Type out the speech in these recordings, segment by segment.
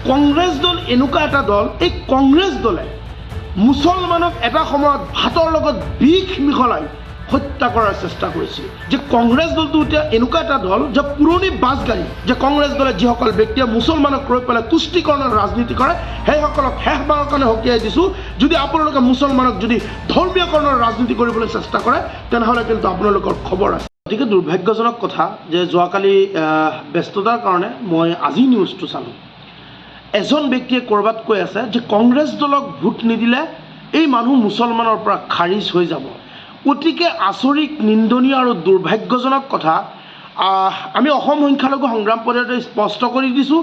কংগ্ৰেছ দল এনেকুৱা এটা দল, এই কংগ্ৰেছ দলে মুছলমানক এটা সময়ত ভাতৰ লগত বিষ মিহলাই হত্যা কৰাৰ চেষ্টা কৰিছিল। যে কংগ্ৰেছ দলটো এতিয়া এনেকুৱা এটা দল যে পুৰণি বাছগাড়ী, যে কংগ্ৰেছ দলে যিসকল ব্যক্তিয়ে মুছলমানক লৈ পেলাই তুষ্টিকৰণৰ ৰাজনীতি কৰে সেইসকলক শেষবাৰৰ কাৰণে সকীয়াই দিছোঁ। যদি আপোনালোকে মুছলমানক যদি ধৰ্মীয়কৰণৰ ৰাজনীতি কৰিবলৈ চেষ্টা কৰে তেনেহ'লে কিন্তু আপোনালোকৰ খবৰ আছে। গতিকে দুৰ্ভাগ্যজনক কথা যে যোৱাকালি ব্যস্ততাৰ কাৰণে মই আজি নিউজটো চালোঁ। এজন ব্যক্তিয়ে ক'ৰবাত কৈ আছে যে কংগ্ৰেছ দলক ভোট নিদিলে এই মানুহ মুছলমানৰ পৰা খাৰিজ হৈ যাব। গতিকে আচৰিত, নিন্দনীয় আৰু দুৰ্ভাগ্যজনক কথা। আমি অসম সংখ্যালঘু সংগ্ৰাম পৰিষদে স্পষ্ট কৰি দিছোঁ,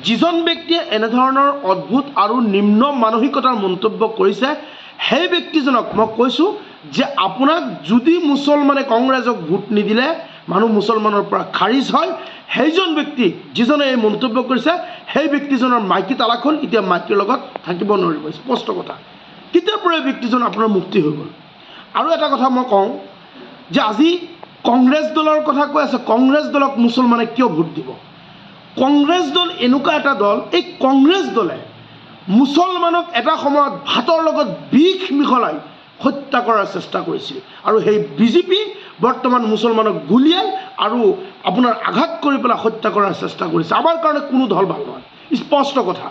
যিজন ব্যক্তিয়ে এনেধৰণৰ অদ্ভুত আৰু নিম্ন মানসিকতাৰ মন্তব্য কৰিছে সেই ব্যক্তিজনক মই কৈছোঁ যে আপোনাক যদি মুছলমানে কংগ্ৰেছক ভোট নিদিলে মানুহ মুছলমানৰ পৰা খাৰিজ হয়, সেইজন ব্যক্তি যিজনে এই মন্তব্য কৰিছে সেই ব্যক্তিজনৰ মাইকী তালাক হ'ল, এতিয়া মাইকীৰ লগত থাকিব নোৱাৰিব। স্পষ্ট কথা। কেতিয়াৰ পৰা এই ব্যক্তিজন আপোনাৰ মুক্তি হৈ গ'ল? আৰু এটা কথা মই কওঁ যে আজি কংগ্ৰেছ দলৰ কথা কৈ আছে, কংগ্ৰেছ দলক মুছলমানে কিয় ভোট দিব? কংগ্ৰেছ দল এনেকুৱা এটা দল, এই কংগ্ৰেছ দলে মুছলমানক এটা সময়ত ভাতৰ লগত বিষ মিহলাই হত্যা কৰাৰ চেষ্টা কৰিছিল। আৰু সেই বিজেপি বৰ্তমান মুছলমানক গুলিয়াই আৰু আপোনাৰ আঘাত কৰি পেলাই হত্যা কৰাৰ চেষ্টা কৰিছে। আমাৰ কাৰণে কোনো দল ভাল নহয়, স্পষ্ট কথা।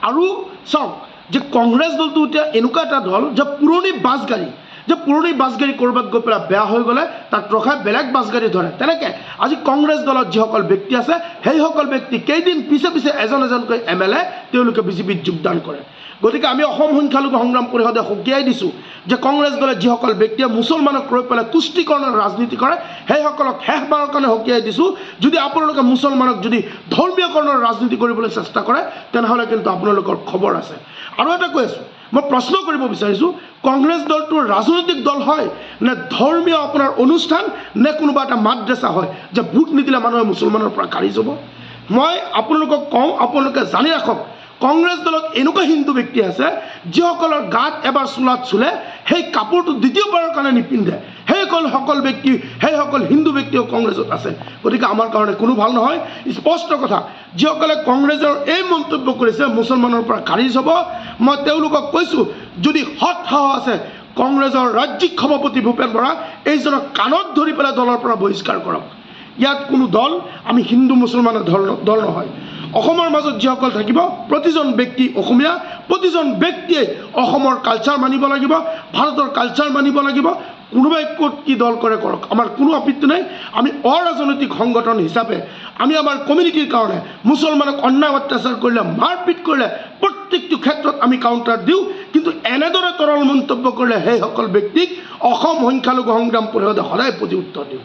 আৰু চাওক যে কংগ্ৰেছ দলটো এতিয়া এনেকুৱা এটা দল যে পুৰণি বাছগাড়ী, যে পুৰণি বাছগাড়ী ক'ৰবাত গৈ পেলাই বেয়া হৈ গ'লে তাত ৰখাই বেলেগ বাছগাড়ী ধৰে। তেনেকৈ আজি কংগ্ৰেছ দলত যিসকল ব্যক্তি আছে সেইসকল ব্যক্তি কেইদিন পিছে পিছে এজন এজনকৈ MLA তেওঁলোকে বিজেপিত যোগদান কৰে। গতিকে আমি অসম সংখ্যালঘু সংগ্ৰাম পৰিষদে সকীয়াই দিছোঁ যে কংগ্ৰেছ দলে যিসকল ব্যক্তিয়ে মুছলমানক লৈ পেলাই তুষ্টিকৰণৰ ৰাজনীতি কৰে সেইসকলক শেষবাৰৰ কাৰণে সকীয়াই দিছোঁ। যদি আপোনালোকে মুছলমানক যদি ধৰ্মীয়কৰণৰ ৰাজনীতি কৰিবলৈ চেষ্টা কৰে তেনেহ'লে কিন্তু আপোনালোকৰ খবৰ আছে। আৰু এটা কৈ আছোঁ, মই প্ৰশ্ন কৰিব বিচাৰিছোঁ, কংগ্ৰেছ দলটো ৰাজনৈতিক দল হয় নে ধৰ্মীয় আপোনাৰ অনুষ্ঠান নে কোনোবা এটা মাদ্ৰাছা হয় যে ভোট নিদিলে মানুহে মুছলমানৰ পৰা খাৰিজ হ'ব? মই আপোনালোকক কওঁ, আপোনালোকে জানি ৰাখক, কংগ্ৰেছ দলত এনেকুৱা হিন্দু ব্যক্তি আছে যিসকলৰ গাত এবাৰ চোলাত চুলে সেই কাপোৰটো দ্বিতীয়বাৰৰ কাৰণে নিপিন্ধে। সেইসকল ব্যক্তি, সেইসকল হিন্দু ব্যক্তিও কংগ্ৰেছত আছে। গতিকে আমাৰ কাৰণে কোনো ভাল নহয়। স্পষ্ট কথা, যিসকলে কংগ্ৰেছৰ এই মন্তব্য কৰিছে মুছলমানৰ পৰা খাৰিজ হ'ব, মই তেওঁলোকক কৈছোঁ যদি সৎ সাহস আছে কংগ্ৰেছৰ ৰাজ্যিক সভাপতি ভূপেন বৰা এইজনক কাণত ধৰি পেলাই দলৰ পৰা বহিষ্কাৰ কৰক। ইয়াত কোনো দল, আমি হিন্দু মুছলমানৰ দল নহয়। অসমৰ মাজত যিসকল থাকিব প্ৰতিজন ব্যক্তি অসমীয়া, প্ৰতিজন ব্যক্তিয়ে অসমৰ কালচাৰ মানিব লাগিব, ভাৰতৰ কালচাৰ মানিব লাগিব। কোনোবাই ক'ত কি দল কৰে কৰক, আমাৰ কোনো আপত্তি নাই। আমি অৰাজনৈতিক সংগঠন হিচাপে আমি আমাৰ কমিউনিটিৰ কাৰণে মুছলমানক অন্যায় অত্যাচাৰ কৰিলে, মাৰপিট কৰিলে প্ৰত্যেকটো ক্ষেত্ৰত আমি কাউণ্টাৰ দিওঁ। কিন্তু এনেদৰে তৰল মন্তব্য কৰিলে সেইসকল ব্যক্তিক অসম সংখ্যালঘু সংগ্ৰাম পৰিষদে সদায় প্ৰতি উত্তৰ দিওঁ।